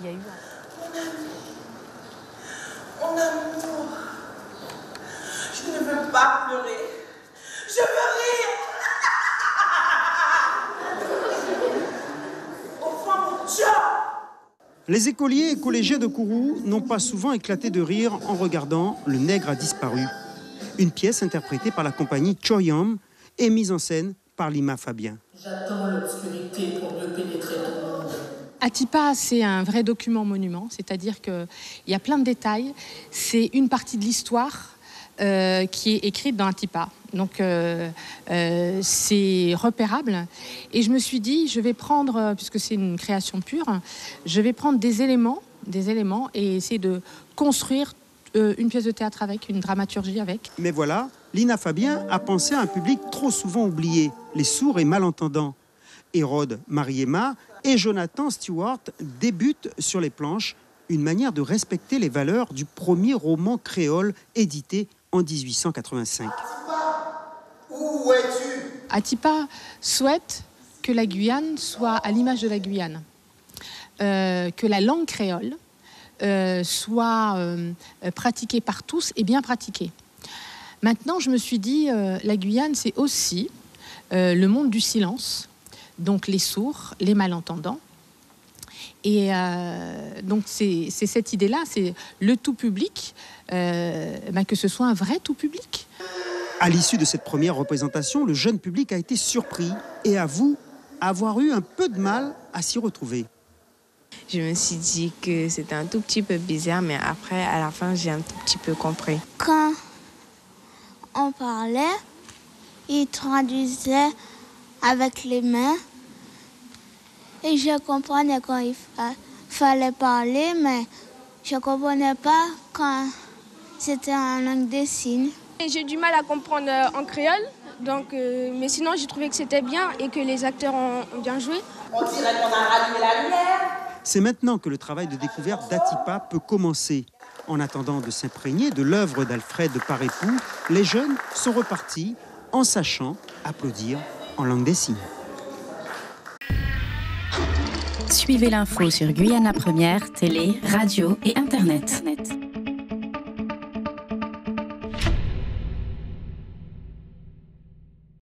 Il y a eu Mon amour, je ne veux pas pleurer. Je veux rire. Au fond, mon Dieu. Les écoliers et collégiens de Kourou n'ont pas souvent éclaté de rire en regardant Le Nègre a disparu. Une pièce interprétée par la compagnie Choyam et mise en scène par Lima Fabien. J'attends l'obscurité pour mieux pénétrer ton monde. Atipa, c'est un vrai document-monument, c'est-à-dire qu'il y a plein de détails. C'est une partie de l'histoire qui est écrite dans Atipa. Donc, c'est repérable. Et je me suis dit, je vais prendre, puisque c'est une création pure, je vais prendre des éléments et essayer de construire une pièce de théâtre avec, une dramaturgie avec. Mais voilà, Lina Fabien a pensé à un public trop souvent oublié, les sourds et malentendants. Hérode Mariema et Jonathan Stewart débutent sur les planches une manière de respecter les valeurs du premier roman créole édité en 1885. Où es-tu? Atipa souhaite que la Guyane soit à l'image de la Guyane, que la langue créole soit pratiquée par tous et bien pratiquée. Maintenant, je me suis dit, la Guyane, c'est aussi le monde du silence, donc les sourds, les malentendants. Et donc, c'est cette idée-là, c'est le tout public, que ce soit un vrai tout public. À l'issue de cette première représentation, le jeune public a été surpris et avoue avoir eu un peu de mal à s'y retrouver. Je me suis dit que c'était un tout petit peu bizarre, mais après, à la fin, j'ai un tout petit peu compris. Quand on parlait, il traduisait avec les mains. Et je comprenais quand il fallait parler, mais je ne comprenais pas quand c'était en langue des signes. J'ai du mal à comprendre en créole, donc, mais sinon j'ai trouvé que c'était bien et que les acteurs ont bien joué. On dirait qu'on a rallumé la lumière. C'est maintenant que le travail de découverte d'Atipa peut commencer. En attendant de s'imprégner de l'œuvre d'Alfred Parépoux, les jeunes sont repartis en sachant applaudir en langue des signes. Suivez l'info sur Guyana Première, télé, radio et Internet.